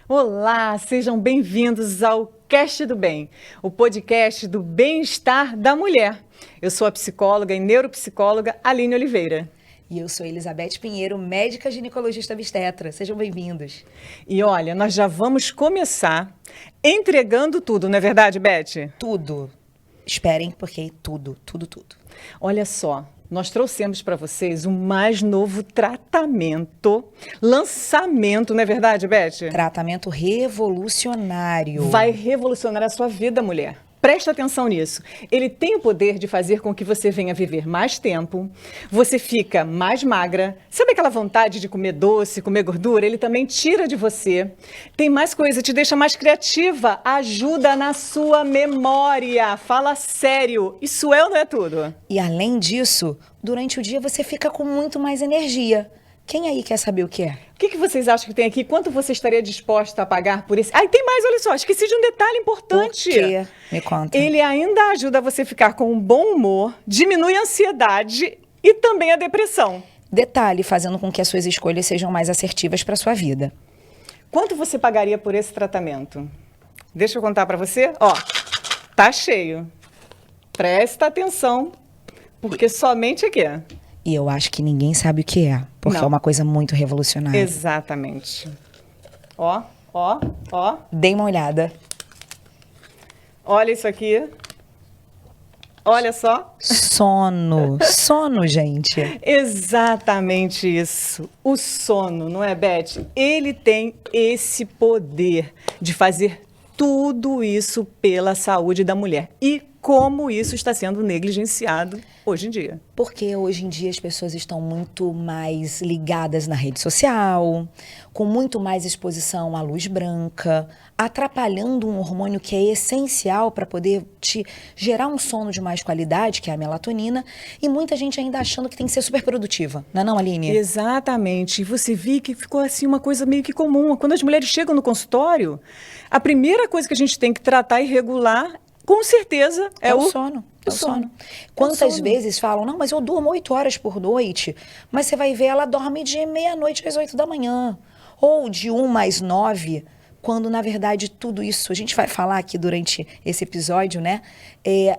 Olá, sejam bem-vindos ao Cast do Bem, o podcast do bem-estar da mulher. Eu sou a psicóloga e neuropsicóloga Aline Oliveira. E eu sou Elizabeth Pinheiro, médica ginecologista obstetra. Sejam bem-vindos. E olha, nós já vamos começar entregando tudo, não é verdade, Beth? Tudo. Esperem, porque tudo. Olha só, nós trouxemos para vocês o mais novo tratamento, lançamento, não é verdade, Beth? Tratamento revolucionário. Vai revolucionar a sua vida, mulher. Presta atenção nisso. Ele tem o poder de fazer com que você venha viver mais tempo, você fica mais magra. Sabe aquela vontade de comer doce, comer gordura? Ele também tira de você. Tem mais coisa, te deixa mais criativa, ajuda na sua memória. Fala sério, isso é ou não é tudo? E além disso, durante o dia você fica com muito mais energia. Quem aí quer saber o que é? O que vocês acham que tem aqui? Quanto você estaria disposta a pagar por esse? Ah, e tem mais, olha só, esqueci de um detalhe importante. O quê? Me conta. Ele ainda ajuda você a ficar com um bom humor, diminui a ansiedade e também a depressão. Detalhe, fazendo com que as suas escolhas sejam mais assertivas para sua vida. Quanto você pagaria por esse tratamento? Deixa eu contar para você. Ó, tá cheio. Presta atenção, porque somente aqui. E eu acho que ninguém sabe o que é, porque Não. é uma coisa muito revolucionária. Exatamente. Ó. Dê uma olhada. Olha isso aqui. Olha só. Sono, gente. Exatamente isso. O sono, não é, Beth? Ele tem esse poder de fazer tudo isso pela saúde da mulher. E como isso está sendo negligenciado hoje em dia. Porque hoje em dia as pessoas estão muito mais ligadas na rede social, com muito mais exposição à luz branca, atrapalhando um hormônio que é essencial para poder te gerar um sono de mais qualidade, que é a melatonina, e muita gente ainda achando que tem que ser super produtiva. Não é não, Aline? Exatamente. E você viu que ficou assim uma coisa meio que comum. Quando as mulheres chegam no consultório, a primeira coisa que a gente tem que tratar e regular, com certeza, é o sono. o sono. Quantas vezes falam, não, mas eu durmo 8 horas por noite, mas você vai ver, ela dorme de meia-noite às 8 da manhã, ou de 1 às 9, quando na verdade tudo isso, a gente vai falar aqui durante esse episódio, né?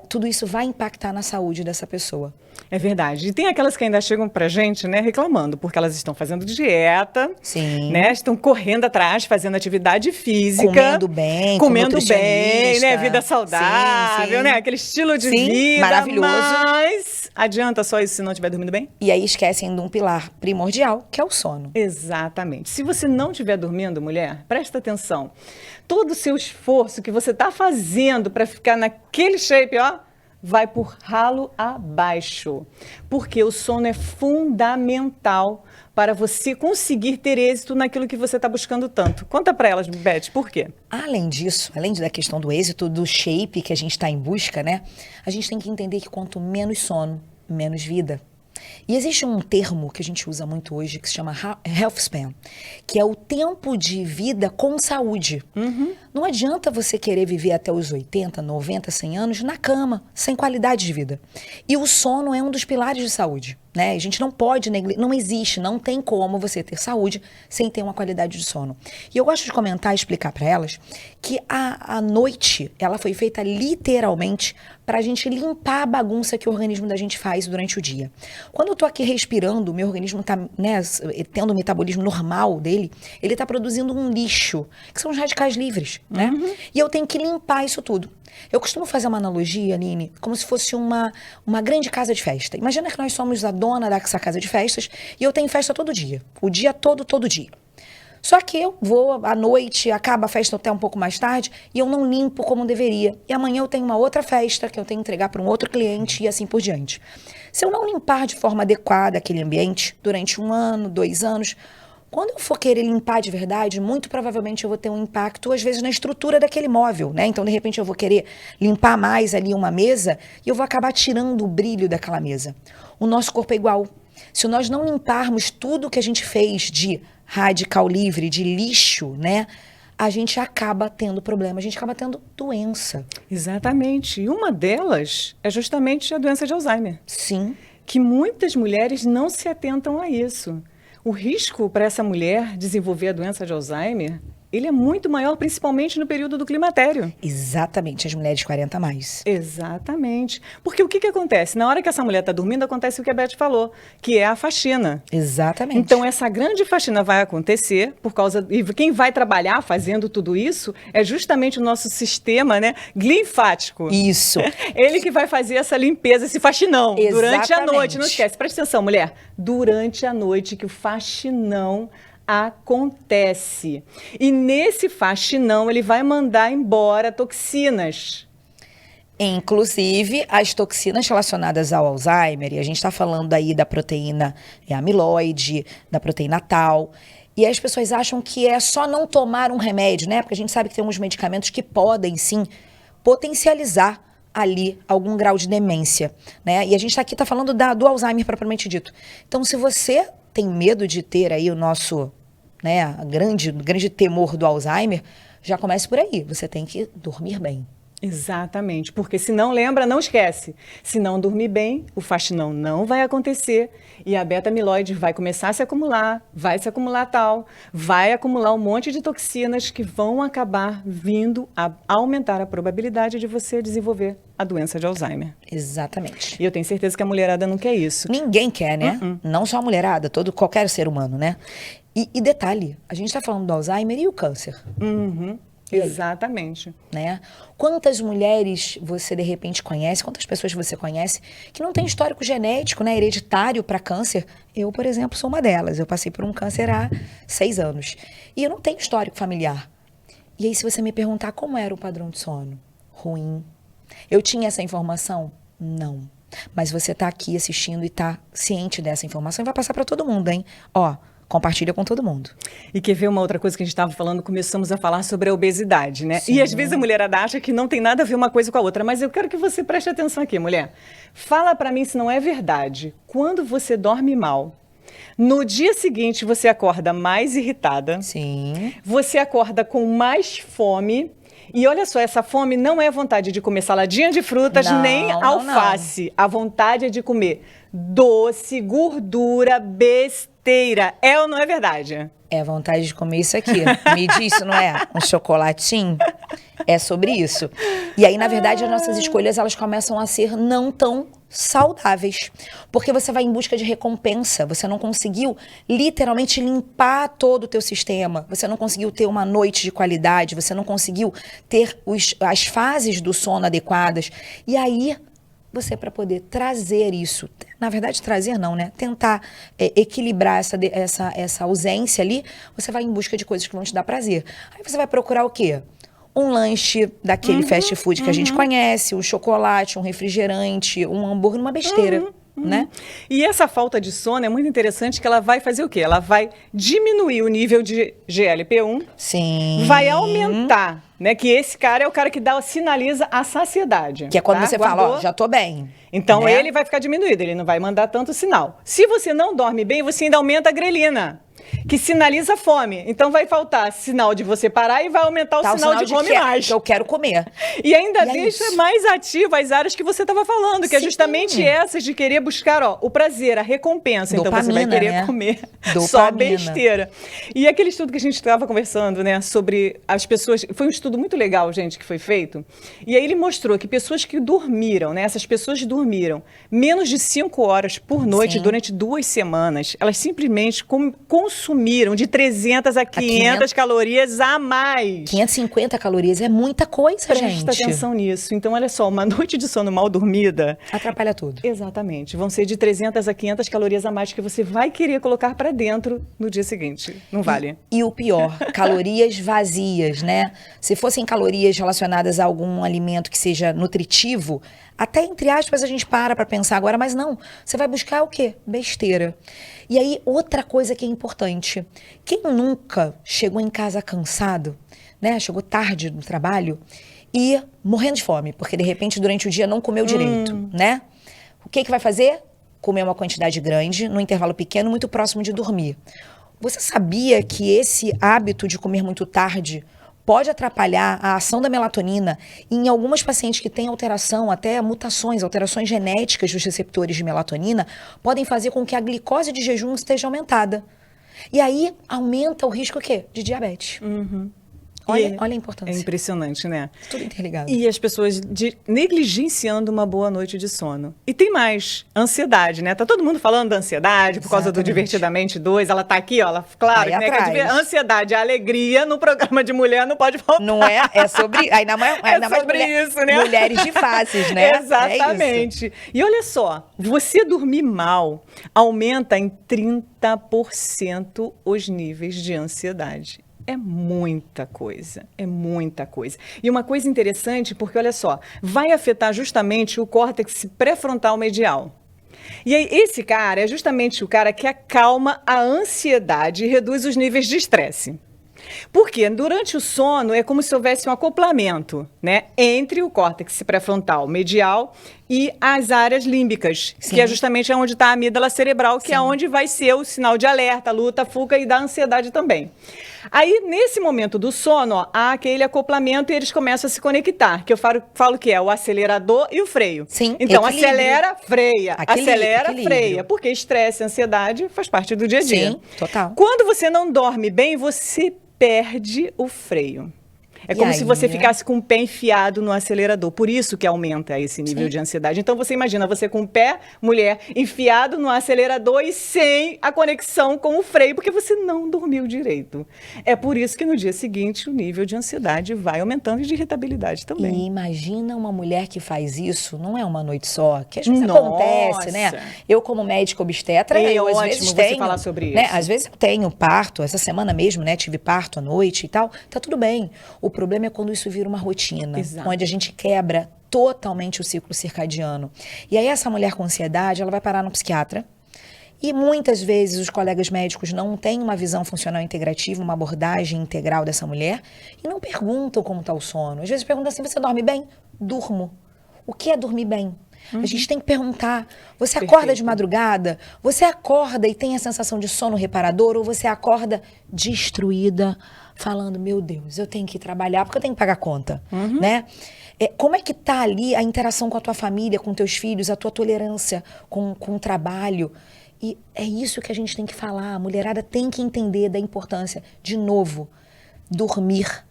Tudo isso vai impactar na saúde dessa pessoa. É verdade. E tem aquelas que ainda chegam pra gente, né, reclamando, porque elas estão fazendo dieta, Sim. né, estão correndo atrás, fazendo atividade física. Comendo bem, né, vida saudável, sim. né, aquele estilo de Sim, vida. maravilhoso. Mas adianta só isso se não estiver dormindo bem? E aí esquecem de um pilar primordial, que é o sono. Exatamente. Se você não estiver dormindo, mulher, presta atenção. Todo o seu esforço que você está fazendo para ficar naquele shape, ó, vai por ralo abaixo. Porque o sono é fundamental para você conseguir ter êxito naquilo que você está buscando tanto. Conta para elas, Beth, por quê? Além disso, além da questão do êxito, do shape que a gente está em busca, né? A gente tem que entender que quanto menos sono, menos vida. E existe um termo que a gente usa muito hoje que se chama health span, que é o tempo de vida com saúde. Não adianta você querer viver até os 80, 90, 100 anos na cama, sem qualidade de vida. E o sono é um dos pilares de saúde, né? A gente não pode não existe, não tem como você ter saúde sem ter uma qualidade de sono. E eu gosto de comentar e explicar para elas que a noite, ela foi feita literalmente para a gente limpar a bagunça que o organismo da gente faz durante o dia. Quando eu tô aqui respirando, o meu organismo tá, né, tendo o metabolismo normal dele, ele tá produzindo um lixo, que são os radicais livres, né? E eu tenho que limpar isso tudo. Eu costumo fazer uma analogia, Aline, como se fosse uma grande casa de festa. Imagina que nós somos a dona dessa casa de festas e eu tenho festa todo dia, o dia todo dia. Só que eu vou à noite, acaba a festa até um pouco mais tarde e eu não limpo como deveria. E amanhã eu tenho uma outra festa que eu tenho que entregar para um outro cliente e assim por diante. Se eu não limpar de forma adequada aquele ambiente durante 1 ano, 2 anos, quando eu for querer limpar de verdade, muito provavelmente eu vou ter um impacto, às vezes, na estrutura daquele móvel, né? Então, de repente, eu vou querer limpar mais ali uma mesa e eu vou acabar tirando o brilho daquela mesa. O nosso corpo é igual. Se nós não limparmos tudo que a gente fez de radical livre, de lixo, né? A gente acaba tendo problema, a gente acaba tendo doença. Exatamente. E uma delas é justamente a doença de Alzheimer. Sim. Que muitas mulheres não se atentam a isso. O risco para essa mulher desenvolver a doença de Alzheimer ele é muito maior, principalmente no período do climatério. Exatamente, as mulheres 40 a mais. Exatamente. Porque o que acontece? Na hora que essa mulher está dormindo, acontece o que a Beth falou, que é a faxina. Exatamente. Então, essa grande faxina vai acontecer por causa... E quem vai trabalhar fazendo tudo isso é justamente o nosso sistema, né, linfático. Isso. Ele que vai fazer essa limpeza, esse faxinão, durante a Exatamente. noite. Não esquece, presta atenção, mulher. Durante a noite que o faxinão acontece. E nesse faxinão ele vai mandar embora toxinas. Inclusive as toxinas relacionadas ao Alzheimer, e a gente está falando aí da proteína amiloide, da proteína tal, e as pessoas acham que é só não tomar um remédio, né? Porque a gente sabe que tem alguns medicamentos que podem, sim, potencializar ali algum grau de demência, né? E a gente tá falando do Alzheimer propriamente dito. Então, se você tem medo de ter aí o nosso, né, grande temor do Alzheimer, já comece por aí. Você tem que dormir bem. Exatamente, porque se não lembra, não esquece. Se não dormir bem, o faxinão não vai acontecer e a beta-amiloide vai começar a se acumular, vai se acumular tal, vai acumular um monte de toxinas que vão acabar vindo a aumentar a probabilidade de você desenvolver a doença de Alzheimer. Exatamente. E eu tenho certeza que a mulherada não quer isso. Ninguém quer, né? Não só a mulherada, qualquer ser humano, né? E detalhe, a gente tá falando do Alzheimer e o câncer. Exatamente. Né? Quantas mulheres você de repente conhece, quantas pessoas você conhece que não tem histórico genético, né, hereditário para câncer? Eu, por exemplo, sou uma delas. Eu passei por um câncer há 6 anos. E eu não tenho histórico familiar. E aí, se você me perguntar como era o padrão de sono? Ruim. Eu tinha essa informação? Não. Mas você tá aqui assistindo e tá ciente dessa informação e vai passar para todo mundo, hein? Ó, compartilha com todo mundo. E quer ver uma outra coisa que a gente estava falando? Começamos a falar sobre a obesidade, né? Sim. E às vezes a mulherada acha que não tem nada a ver uma coisa com a outra, mas eu quero que você preste atenção aqui, mulher. Fala pra mim se não é verdade. Quando você dorme mal, no dia seguinte você acorda mais irritada. Sim. Você acorda com mais fome. E olha só, essa fome não é vontade de comer saladinha de frutas, Não, nem não, alface. A vontade é de comer doce, gordura, besteira. É ou não é verdade? É vontade de comer isso aqui. Me diz, isso não é um chocolatinho? É sobre isso. E aí, na verdade, as nossas escolhas, elas começam a ser não tão saudáveis. Porque você vai em busca de recompensa. Você não conseguiu literalmente limpar todo o teu sistema. Você não conseguiu ter uma noite de qualidade. Você não conseguiu ter as fases do sono adequadas. E aí, você, para poder trazer isso, na verdade trazer não, né? Tentar equilibrar essa ausência ali, você vai em busca de coisas que vão te dar prazer. Aí você vai procurar o quê? Um lanche daquele fast food que a gente conhece, um chocolate, um refrigerante, um hambúrguer, uma besteira. Né? E essa falta de sono é muito interessante que ela vai fazer o quê? Ela vai diminuir o nível de GLP-1. Sim. Vai aumentar, né? Que esse cara é o cara que sinaliza a saciedade. Que é quando você Guardou? fala, ó, já tô bem. Então né? ele vai ficar diminuído, ele não vai mandar tanto sinal. Se você não dorme bem, você ainda aumenta a grelina, que sinaliza fome. Então vai faltar sinal de você parar e vai aumentar o sinal de come mais. Que eu quero comer. E ainda E é deixa isso. mais ativa as áreas que você estava falando, que é Sim. justamente essas de querer buscar, ó, o prazer, a recompensa. Então você vai Dopamina, querer né? comer Dopamina. só besteira. E aquele estudo que a gente estava conversando, né, sobre as pessoas, foi um estudo muito legal, gente, que foi feito. E aí ele mostrou que pessoas que dormiram, né, essas pessoas dormiram menos de 5 horas por noite Sim. durante 2 semanas, elas simplesmente consumiram de 300 a 500 calorias a mais. 550 calorias é muita coisa, Presta gente. atenção nisso. Então, olha só, uma noite de sono mal dormida... Atrapalha tudo. Exatamente. Vão ser de 300 a 500 calorias a mais que você vai querer colocar para dentro no dia seguinte. Não vale. E o pior, calorias vazias, né? Se fossem calorias relacionadas a algum alimento que seja nutritivo, até entre aspas a gente para pensar agora, mas não. Você vai buscar o quê? Besteira. E aí, outra coisa que é importante. Quem nunca chegou em casa cansado, né? Chegou tarde no trabalho e morrendo de fome, porque de repente durante o dia não comeu direito, né? O que vai fazer? Comer uma quantidade grande, num intervalo pequeno, muito próximo de dormir. Você sabia que esse hábito de comer muito tarde pode atrapalhar a ação da melatonina e em algumas pacientes que têm alteração, até mutações, alterações genéticas dos receptores de melatonina, podem fazer com que a glicose de jejum esteja aumentada. E aí aumenta o risco o quê? De diabetes. Olha a É importância. impressionante, né? Tudo interligado. E as pessoas negligenciando uma boa noite de sono. E tem mais, ansiedade, né? Tá todo mundo falando da ansiedade por causa do Exatamente. Divertidamente 2. Ela tá aqui, ó, claro, Aí né? Que atrás. a ansiedade, a alegria no programa de mulher não pode faltar. Não é? É sobre... Ainda mais sobre isso, né? Mulheres de faces, né? Exatamente. É isso. E olha só, você dormir mal aumenta em 30% os níveis de ansiedade. É muita coisa, é muita coisa. E uma coisa interessante, porque olha só, vai afetar justamente o córtex pré-frontal medial. E aí, esse cara é justamente o cara que acalma a ansiedade e reduz os níveis de estresse. Porque durante o sono é como se houvesse um acoplamento, né, entre o córtex pré-frontal medial e as áreas límbicas, Sim. que é justamente onde está a amígdala cerebral, que é onde vai ser o sinal de alerta, luta, fuga e da ansiedade também. Aí, nesse momento do sono, ó, há aquele acoplamento e eles começam a se conectar, que eu falo que é o acelerador e o freio. Sim, então, equilíbrio. acelera, freia, acelera, Equilíbrio. freia, porque estresse e ansiedade faz parte do dia a dia. Sim, total. Quando você não dorme bem, você perde o freio. É como se você ficasse com o pé enfiado no acelerador. Por isso que aumenta esse nível de ansiedade. Então, você imagina você com o pé, mulher, enfiado no acelerador e sem a conexão com o freio, porque você não dormiu direito. É por isso que no dia seguinte o nível de ansiedade vai aumentando e de irritabilidade também. E imagina uma mulher que faz isso, não é uma noite só, que às vezes Nossa. acontece, né? Eu como médica obstetra, É eu às ótimo vezes você tenho, falar sobre né? isso. Às vezes eu tenho parto, essa semana mesmo, né? Tive parto à noite e tal, tá tudo bem. O problema é quando isso vira uma rotina, Exato. onde a gente quebra totalmente o ciclo circadiano. E aí essa mulher com ansiedade, ela vai parar no psiquiatra. E muitas vezes os colegas médicos não têm uma visão funcional integrativa, uma abordagem integral dessa mulher e não perguntam como está o sono. Às vezes perguntam assim, você dorme bem? Durmo. O que é dormir bem? A gente tem que perguntar, você acorda de madrugada? Você acorda e tem a sensação de sono reparador? Ou você acorda destruída, falando, meu Deus, eu tenho que trabalhar porque eu tenho que pagar conta, né? Como é que tá ali a interação com a tua família, com teus filhos, a tua tolerância com o trabalho? E é isso que a gente tem que falar. A mulherada tem que entender da importância. De novo, dormir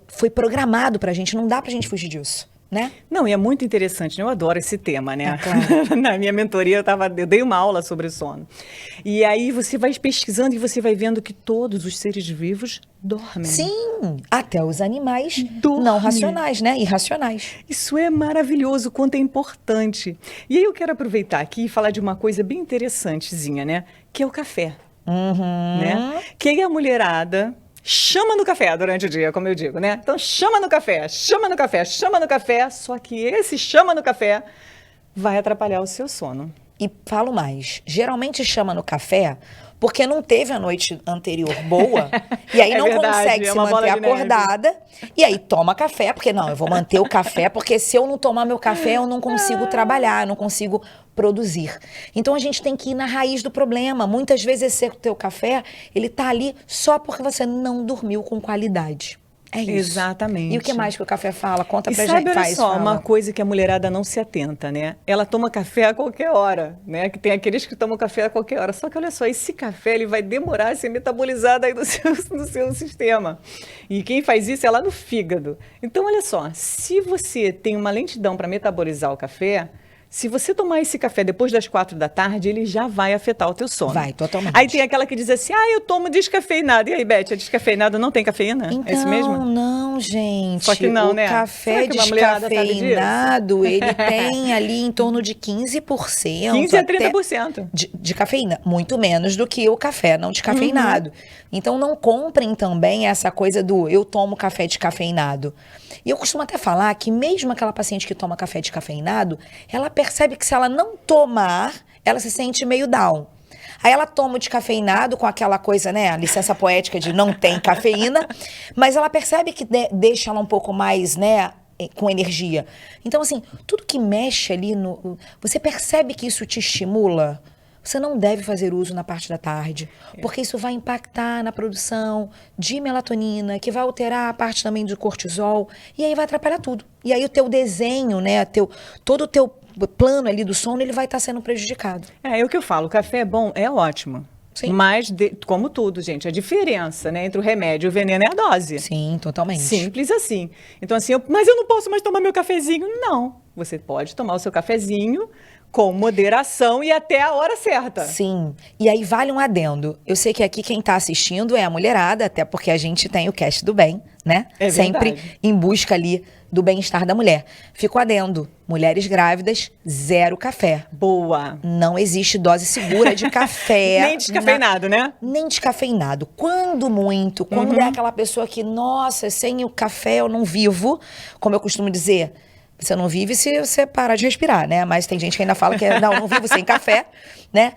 foi programado pra gente, não dá pra gente fugir disso, né? Não, e é muito interessante, né? Eu adoro esse tema, né? É, claro. Na minha mentoria eu dei uma aula sobre sono. E aí você vai pesquisando e você vai vendo que todos os seres vivos dormem. Sim, até os animais Dorme. não racionais, né? Irracionais. Isso é maravilhoso, quanto é importante. E aí eu quero aproveitar aqui e falar de uma coisa bem interessantezinha, né? Que é o café. Né? Que aí a mulherada chama no café durante o dia, como eu digo, né? Então chama no café, chama no café, chama no café, só que esse chama no café vai atrapalhar o seu sono. E falo mais, geralmente chama no café porque não teve a noite anterior boa, e aí É não verdade, consegue é se uma bola manter de neve. acordada, e aí toma café, porque não, eu vou manter o café, porque se eu não tomar meu café, eu não consigo trabalhar, eu não consigo produzir. Então a gente tem que ir na raiz do problema. Muitas vezes esse teu café, ele tá ali só porque você não dormiu com qualidade. É isso. Exatamente. E o que mais que o café fala? Conta E pra sabe, gente. olha Faz, só, fala. uma coisa que a mulherada não se atenta, né? Ela toma café a qualquer hora, né? Que tem aqueles que tomam café a qualquer hora. Só que olha só, esse café ele vai demorar a ser metabolizado aí no seu sistema. E quem faz isso é lá no fígado. Então, olha só, se você tem uma lentidão para metabolizar o café, se você tomar esse café depois das 4 da tarde, ele já vai afetar o teu sono. Vai, totalmente. Aí tem aquela que diz assim, eu tomo descafeinado. E aí, Beth, a descafeinado não tem cafeína? Então, É isso mesmo? não, gente. Só que não, o né? café Será que uma mulherada sabe disso? descafeinado, ele tem ali em torno de 15%. 15 a 30%. De cafeína. Muito menos do que o café não descafeinado. Então, não comprem também essa coisa do eu tomo café descafeinado. E eu costumo até falar que mesmo aquela paciente que toma café descafeinado, ela percebe que se ela não tomar, ela se sente meio down. Aí ela toma o descafeinado com aquela coisa, né, a licença poética de não tem cafeína, mas ela percebe que deixa ela um pouco mais, né, com energia. Então, assim, tudo que mexe ali você percebe que isso te estimula? Você não deve fazer uso na parte da tarde, porque isso vai impactar na produção de melatonina, que vai alterar a parte também do cortisol, e aí vai atrapalhar tudo. E aí o teu desenho, né, todo o teu plano ali do sono, ele vai estar sendo prejudicado. É o que eu falo, o café é bom, é ótimo. Sim. Mas, como tudo, gente, a diferença, né, entre o remédio e o veneno é a dose. Sim, totalmente. Simples assim. Então, assim, mas eu não posso mais tomar meu cafezinho. Não. Você pode tomar o seu cafezinho com moderação e até a hora certa. Sim. E aí vale um adendo. Eu sei que aqui quem tá assistindo é a mulherada, até porque a gente tem o Cast do Bem, né? É sempre verdade. em busca ali do bem-estar da mulher. Fico adendo. Mulheres grávidas, 0 café. Boa. Não existe dose segura de café. Nem descafeinado, né? Nem descafeinado. Quando muito, quando é aquela pessoa que, nossa, sem o café eu não vivo, como eu costumo dizer, você não vive se você parar de respirar, né? Mas tem gente que ainda fala que não vivo sem café, né?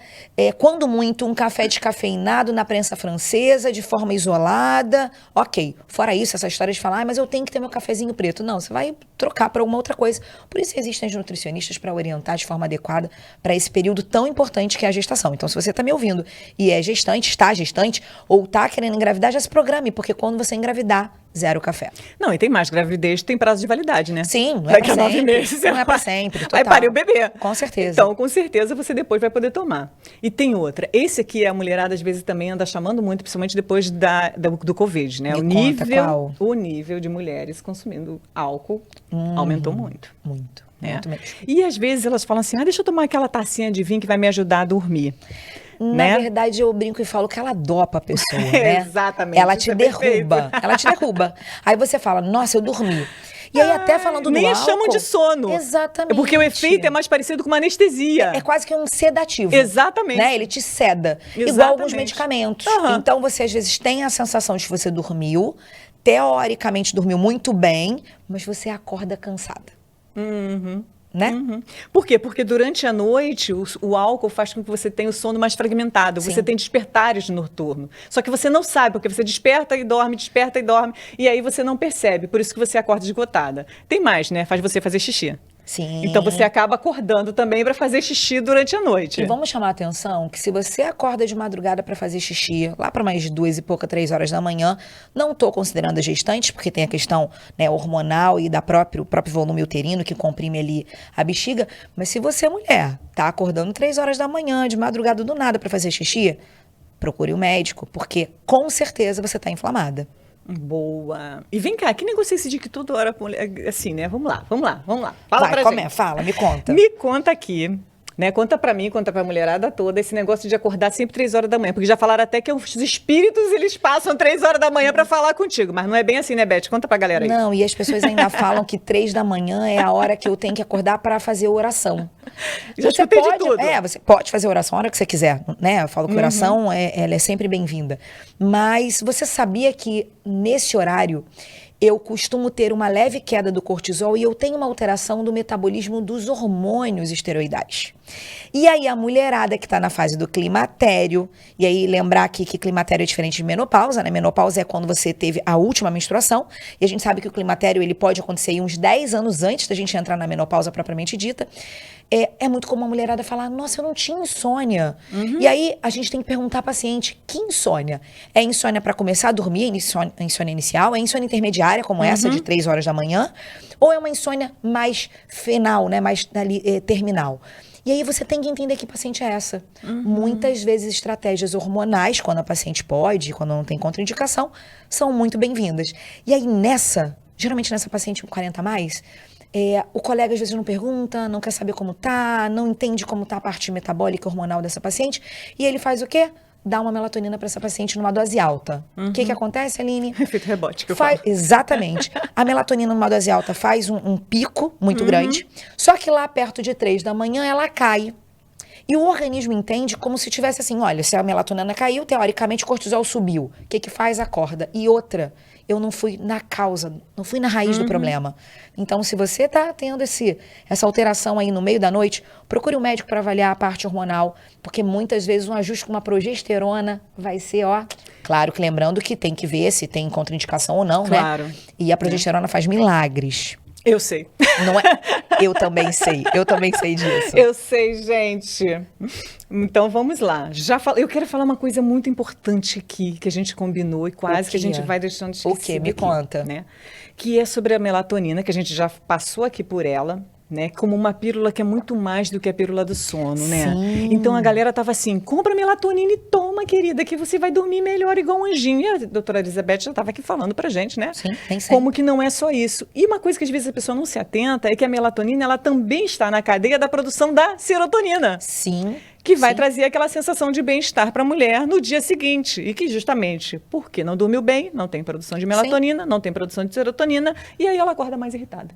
Quando muito, um café descafeinado na prensa francesa, de forma isolada, ok. Fora isso, essa história de falar, mas eu tenho que ter meu cafezinho preto. Não, você vai trocar para alguma outra coisa. Por isso existem os nutricionistas para orientar de forma adequada para esse período tão importante que é a gestação. Então, se você está me ouvindo e é gestante, está gestante, ou está querendo engravidar, já se programe, porque quando você engravidar, 0 café. Não, e tem mais. Gravidez tem prazo de validade, né? Sim, não é Daqui a pra 9 sempre. meses. Não é pra sempre, Vai total. parir o bebê. Com certeza. Então, com certeza, você depois vai poder tomar. E tem outra. Esse aqui, a mulherada, às vezes, também anda chamando muito, principalmente depois do Covid, né? Me conta qual. O nível de mulheres consumindo álcool aumentou muito. Muito. Né? Muito mesmo. E, às vezes, elas falam assim, deixa eu tomar aquela tacinha de vinho que vai me ajudar a dormir. Na verdade, eu brinco e falo que ela dopa a pessoa, né? Exatamente. Ela isso te é derruba. perfeito. Ela te derruba. Aí você fala, nossa, eu dormi. E aí, até falando do nem álcool... chamam de sono. Exatamente. Porque o efeito é mais parecido com uma anestesia. É quase que um sedativo. Exatamente. Né? Ele te seda. Igual Exatamente. alguns medicamentos. Aham. Então, você às vezes tem a sensação de que você dormiu, teoricamente dormiu muito bem, mas você acorda cansada. Né? Por quê? Porque durante a noite o álcool faz com que você tenha o sono mais fragmentado. Sim. Você tem despertares noturno. Só que você não sabe, porque você desperta e dorme, e aí você não percebe. Por isso que você acorda esgotada. Tem mais, né? Faz você fazer xixi. Sim. Então você acaba acordando também para fazer xixi durante a noite. E vamos chamar a atenção que se você acorda de madrugada para fazer xixi, lá para mais 2 e pouca, 3 horas da manhã, não estou considerando as gestantes, porque tem a questão, né, hormonal e da próprio volume uterino que comprime ali a bexiga, mas se você é mulher, tá acordando 3 horas da manhã, de madrugada do nada para fazer xixi, procure o médico, porque com certeza você está inflamada. Boa. E vem cá, que negócio é esse de que toda hora, assim, né? Vamos lá. Fala Vai, pra gente. Fala, me conta. Me conta aqui, né? Conta pra mim, conta pra mulherada toda, esse negócio de acordar sempre 3 horas da manhã. Porque já falaram até que os espíritos, eles passam 3 horas da manhã pra falar contigo. Mas não é bem assim, né, Beth? Conta pra galera aí. Não, e as pessoas ainda falam que 3 da manhã é a hora que eu tenho que acordar para fazer oração. Já Você escutei de pode, tudo. você pode fazer oração a hora que você quiser, né? Eu falo que oração ela é sempre bem-vinda. Mas você sabia que nesse horário eu costumo ter uma leve queda do cortisol e eu tenho uma alteração do metabolismo dos hormônios esteroidais. E aí a mulherada que está na fase do climatério, e aí lembrar aqui que climatério é diferente de menopausa, né? Menopausa é quando você teve a última menstruação, e a gente sabe que o climatério ele pode acontecer aí uns 10 anos antes da gente entrar na menopausa propriamente dita. É muito comum a mulherada falar, nossa, eu não tinha insônia. E aí a gente tem que perguntar ao paciente, que insônia? É insônia para começar a dormir, insônia inicial? É insônia intermediária, como essa de 3 horas da manhã? Ou é uma insônia mais final, né? Mais ali, terminal? E aí você tem que entender que paciente é essa. Muitas vezes estratégias hormonais, quando a paciente pode, quando não tem contraindicação, são muito bem-vindas. E aí geralmente nessa paciente com 40 a mais, o colega às vezes não pergunta, não quer saber como tá, não entende como tá a parte metabólica hormonal dessa paciente, e ele faz o quê? Dá uma melatonina para essa paciente numa dose alta. O que acontece, Aline? Efeito rebote que eu falo. Exatamente. A melatonina numa dose alta faz um pico muito grande, só que lá perto de 3 da manhã ela cai. E o organismo entende como se tivesse assim, olha, se a melatonina caiu, teoricamente o cortisol subiu. O que faz? Acorda. E outra, eu não fui na causa, não fui na raiz do problema. Então, se você está tendo essa alteração aí no meio da noite, procure um médico para avaliar a parte hormonal, porque muitas vezes um ajuste com uma progesterona vai ser, claro que lembrando que tem que ver se tem contraindicação ou não, Claro. né? E a progesterona faz milagres. Eu sei. Não é? Eu também sei disso. Eu sei, gente. Então vamos lá. Eu quero falar uma coisa muito importante aqui, que a gente combinou e quase que a gente vai deixando de esquecer. O quê? Me conta. Né? Que é sobre a melatonina, que a gente já passou aqui por ela. né? Como uma pílula que é muito mais do que a pílula do sono, né? Sim. Então a galera tava assim, compra melatonina e toma, querida, que você vai dormir melhor igual um anjinho. E a doutora Elizabeth já estava aqui falando pra gente, né? Sim, tem sempre. Como que não é só isso. E uma coisa que às vezes a pessoa não se atenta é que a melatonina, ela também está na cadeia da produção da serotonina. Sim. Que vai sim. trazer aquela sensação de bem-estar para a mulher no dia seguinte. E que justamente porque não dormiu bem, não tem produção de melatonina, não tem produção de serotonina, e aí ela acorda mais irritada.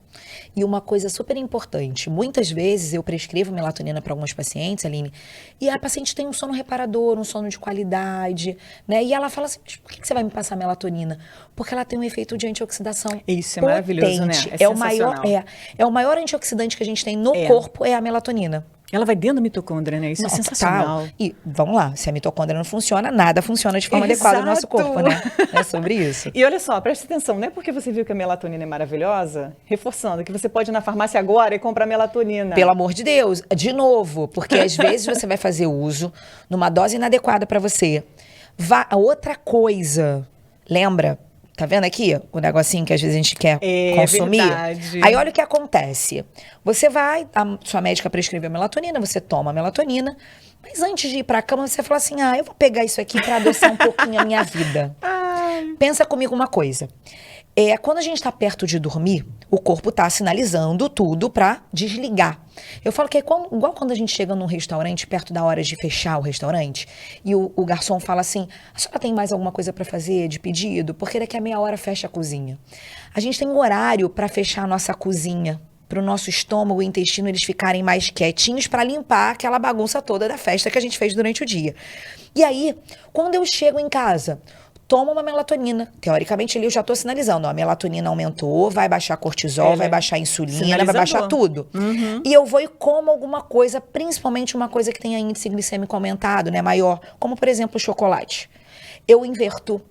E uma coisa super importante, muitas vezes eu prescrevo melatonina para algumas pacientes, Aline, e a paciente tem um sono reparador, um sono de qualidade, né? E ela fala assim, mas por que você vai me passar melatonina? Porque ela tem um efeito de antioxidação Isso é potente. maravilhoso, né? É o maior antioxidante que a gente tem no corpo, é a melatonina. Ela vai dentro da mitocôndria, né? Isso é sensacional. E vamos lá, se a mitocôndria não funciona, nada funciona de forma adequada no nosso corpo, né? É sobre isso. E olha só, preste atenção, não é porque você viu que a melatonina é maravilhosa, reforçando, que você pode ir na farmácia agora e comprar melatonina. Pelo amor de Deus, de novo, porque às vezes você vai fazer uso numa dose inadequada para você. Outra coisa, lembra? Tá vendo aqui o negocinho que às vezes a gente quer consumir? Verdade. Aí olha o que acontece. Você vai, a sua médica prescreveu melatonina, você toma a melatonina, mas antes de ir pra cama você fala assim, eu vou pegar isso aqui pra adoçar um pouquinho a minha vida. Pensa comigo uma coisa. Quando a gente está perto de dormir, o corpo está sinalizando tudo para desligar. Eu falo que é igual quando a gente chega num restaurante, perto da hora de fechar o restaurante, e o garçom fala assim, a senhora tem mais alguma coisa para fazer de pedido? Porque daqui a meia hora fecha a cozinha. A gente tem um horário para fechar a nossa cozinha, para o nosso estômago e intestino eles ficarem mais quietinhos para limpar aquela bagunça toda da festa que a gente fez durante o dia. E aí, quando eu chego em casa, toma uma melatonina. Teoricamente, ali eu já estou sinalizando. A melatonina aumentou, vai baixar cortisol, vai baixar insulina, vai baixar tudo. Uhum. E eu vou e como alguma coisa, principalmente uma coisa que tenha índice glicêmico aumentado, né, maior, como, por exemplo, o chocolate. Eu inverto.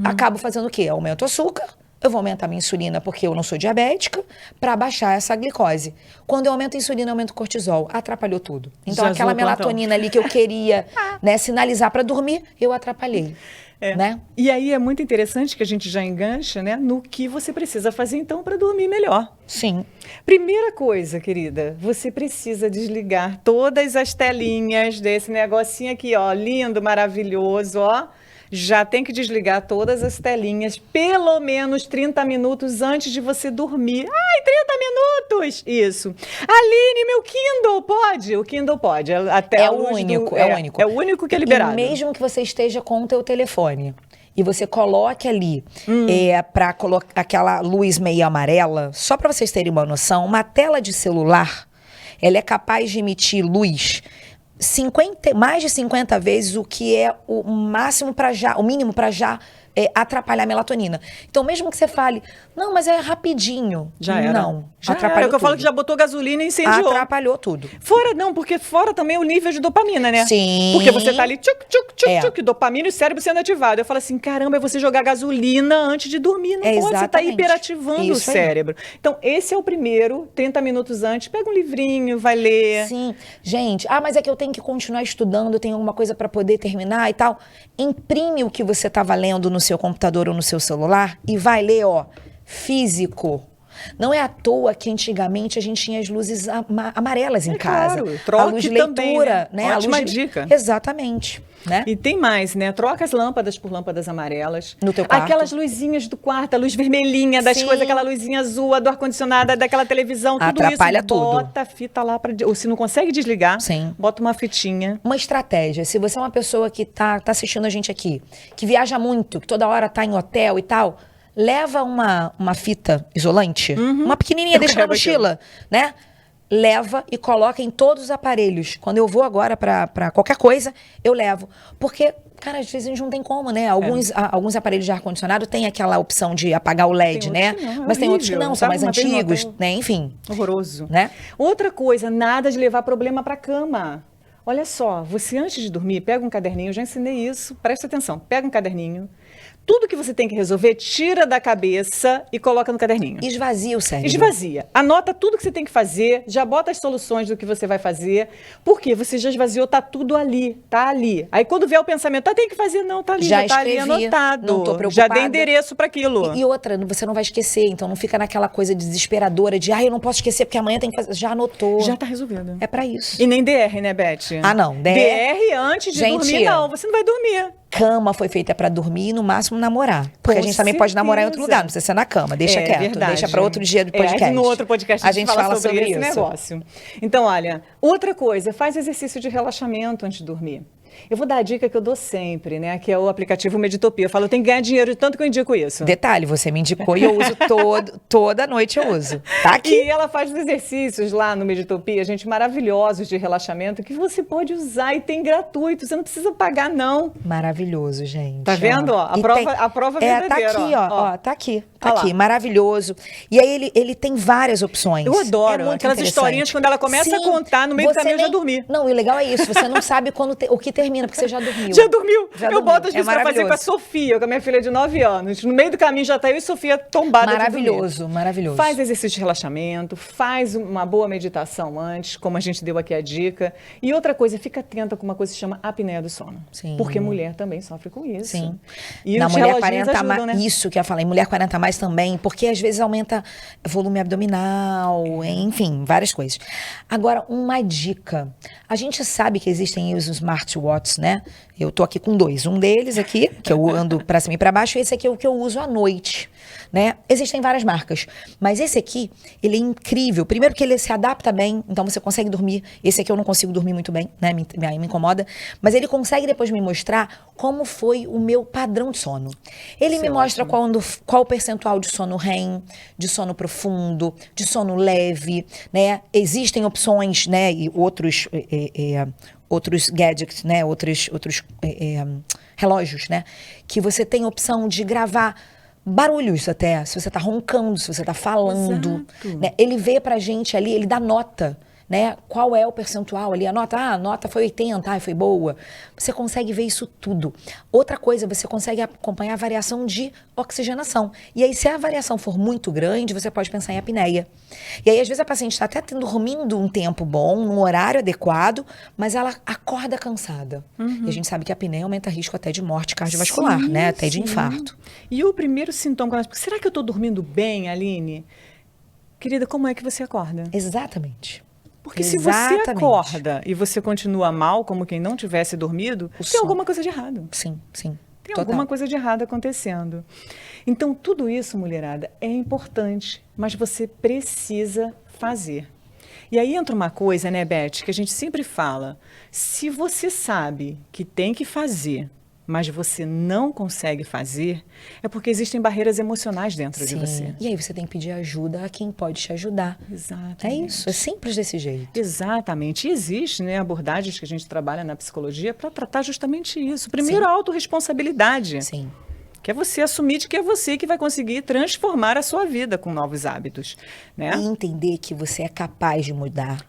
Acabo fazendo o quê? Aumento o açúcar, eu vou aumentar a minha insulina porque eu não sou diabética, para baixar essa glicose. Quando eu aumento a insulina, eu aumento o cortisol. Atrapalhou tudo. Então, aquela melatonina ali que eu queria, né, sinalizar para dormir, eu atrapalhei. Né? E aí é muito interessante que a gente já engancha, né, no que você precisa fazer então para dormir melhor. Sim. Primeira coisa, querida, você precisa desligar todas as telinhas desse negocinho aqui, ó, lindo, maravilhoso, ó. Já tem que desligar todas as telinhas, pelo menos 30 minutos antes de você dormir. Ai, 30 minutos! Isso. Aline, meu Kindle pode? O Kindle pode. Até é o único. É o único que é liberado. E mesmo que você esteja com o teu telefone e você coloque ali para colocar aquela luz meio amarela, só para vocês terem uma noção, uma tela de celular, ela é capaz de emitir luz mais de 50 vezes o que é o máximo para já, o mínimo para já atrapalhar a melatonina. Então, mesmo que você fale, não, mas é rapidinho. Já era. Não, já atrapalhou era. É o que eu falo tudo. que já botou gasolina e incendiou. Atrapalhou tudo. Fora não, porque fora também o nível de dopamina, né? Sim. Porque você tá ali, tchuc, tchuc, tchuc, tchuc, dopamina e o cérebro sendo ativado. Eu falo assim, caramba, é você jogar gasolina antes de dormir. Não pode, você tá hiperativando o cérebro. Então, esse é o primeiro, 30 minutos antes, pega um livrinho, vai ler. Sim. Gente, mas é que eu tenho que continuar estudando, eu tenho alguma coisa para poder terminar e tal. Imprime o que você estava lendo no seu computador ou no seu celular e vai ler, ó, físico. Não é à toa que antigamente a gente tinha as luzes amarelas em casa. Claro, troque a luz de leitura, também, né? Ótima dica. Exatamente. Né? E tem mais, né? Troca as lâmpadas por lâmpadas amarelas. No teu quarto. Aquelas luzinhas do quarto, a luz vermelhinha das coisas, aquela luzinha azul, a do ar-condicionado, daquela televisão, tudo atrapalha isso. tudo. Bota a fita lá, ou se não consegue desligar, sim, bota uma fitinha. Uma estratégia, se você é uma pessoa que tá assistindo a gente aqui, que viaja muito, que toda hora tá em hotel e tal, leva uma fita isolante, uma pequenininha, deixa na mochila, né? Leva e coloca em todos os aparelhos. Quando eu vou agora para qualquer coisa, eu levo. Porque, cara, às vezes a gente não tem como, né? Alguns aparelhos de ar-condicionado tem aquela opção de apagar o LED, né? Mas tem outros que não, são mais antigos, né? Enfim. Horroroso. Né? Outra coisa, nada de levar problema para cama. Olha só, você antes de dormir, pega um caderninho, eu já ensinei isso, presta atenção, pega um caderninho, Tudo que você tem que resolver, tira da cabeça e coloca no caderninho. Esvazia o cérebro. Esvazia. Anota tudo que você tem que fazer, já bota as soluções do que você vai fazer, porque você já esvaziou, tá tudo ali, tá ali. Aí quando vier o pensamento, tem que fazer, não, tá ali, já tá ali anotado. Não tô preocupada. Já dei endereço para aquilo. E outra, você não vai esquecer, então não fica naquela coisa desesperadora de, eu não posso esquecer porque amanhã tem que fazer. Já anotou. Já tá resolvido. É pra isso. E nem DR, né, Beth? Não. DR antes de dormir, não. Você não vai dormir. Cama foi feita pra dormir e no máximo namorar. Porque a gente também pode namorar em outro lugar, não precisa ser na cama. Deixa quieto, verdade. Deixa pra outro dia do podcast. No outro podcast a gente fala sobre esse isso. negócio. Então, olha, outra coisa, faz exercício de relaxamento antes de dormir. Eu vou dar a dica que eu dou sempre, né? Que é o aplicativo Meditopia. Eu falo, eu tenho que ganhar dinheiro de tanto que eu indico isso. Detalhe, você me indicou e eu uso toda noite eu uso. Tá aqui. E ela faz exercícios lá no Meditopia, gente, maravilhosos de relaxamento, que você pode usar e tem gratuito. Você não precisa pagar, não. Maravilhoso, gente. Tá vendo? Ó, a prova verdadeira. Tá aqui, ó. Tá aqui. Tá aqui, maravilhoso. E aí ele tem várias opções. Eu adoro aquelas historinhas quando ela começa a contar, no meio do caminho eu já dormi. Não, e o legal é isso, você não sabe o que termina, porque você já dormiu. Já dormiu. Eu boto às vezes pra fazer com a Sofia, com a minha filha de 9 anos. No meio do caminho já tá eu e Sofia tombada de dormir. Maravilhoso. Faz exercício de relaxamento, faz uma boa meditação antes, como a gente deu aqui a dica. E outra coisa, fica atenta com uma coisa que se chama apneia do sono. Sim. Porque mulher também sofre com isso. Sim. E na os mulher reloginhos 40 ajudam, né? Isso que eu falei, mulher 40 mais também, porque às vezes aumenta volume abdominal, enfim, várias coisas. Agora, uma dica. A gente sabe que existem os smartwatches, né? Eu tô aqui com 2. Um deles aqui, que eu ando pra cima e pra baixo, e esse aqui é o que eu uso à noite, né? Existem várias marcas, mas esse aqui, ele é incrível. Primeiro que ele se adapta bem, então você consegue dormir. Esse aqui eu não consigo dormir muito bem, né? Me incomoda. Mas ele consegue depois me mostrar como foi o meu padrão de sono. Ele me mostra qual o percentual de sono REM, de sono profundo, de sono leve, né? Existem opções, né? E outros gadgets, né? Outros relógios, né? Que você tem opção de gravar barulhos até, se você tá roncando, se você tá falando, né? Ele vê pra gente ali, ele dá nota, né? Qual é o percentual ali? A nota foi 80, foi boa. Você consegue ver isso tudo. Outra coisa, você consegue acompanhar a variação de oxigenação. E aí, se a variação for muito grande, você pode pensar em apneia. E aí, às vezes, a paciente está até dormindo um tempo bom, num horário adequado, mas ela acorda cansada. E a gente sabe que a apneia aumenta risco até de morte cardiovascular, né? Até de infarto. E o primeiro sintoma, será que eu estou dormindo bem, Aline? Querida, como é que você acorda? Exatamente. Porque se você acorda e você continua mal, como quem não tivesse dormido, tem alguma coisa de errado. Sim. Tem alguma coisa de errado acontecendo. Então, tudo isso, mulherada, é importante, mas você precisa fazer. E aí entra uma coisa, né, Beth, que a gente sempre fala. Se você sabe que tem que fazer, mas você não consegue fazer, é porque existem barreiras emocionais dentro de você. E aí você tem que pedir ajuda a quem pode te ajudar. Exatamente. É isso, é simples desse jeito. Exatamente. E existe, né, abordagens que a gente trabalha na psicologia para tratar justamente isso. Primeiro, a autorresponsabilidade. Sim. Que é você assumir de que é você que vai conseguir transformar a sua vida com novos hábitos, né? E entender que você é capaz de mudar.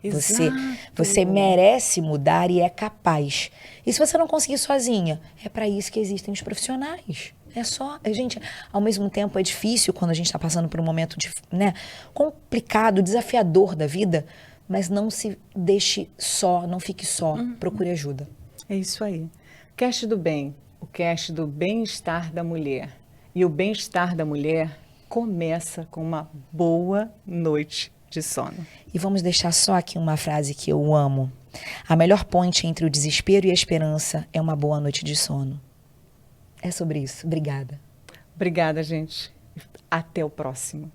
Você merece mudar e é capaz. E se você não conseguir sozinha, é para isso que existem os profissionais. É só, gente, ao mesmo tempo é difícil quando a gente está passando por um momento complicado, desafiador da vida, mas não se deixe só, não fique só, procure ajuda. É isso aí. Cast do Bem. O cast do bem-estar da mulher. E o bem-estar da mulher começa com uma boa noite de sono. E vamos deixar só aqui uma frase que eu amo. A melhor ponte entre o desespero e a esperança é uma boa noite de sono. É sobre isso. Obrigada. Obrigada, gente. Até o próximo.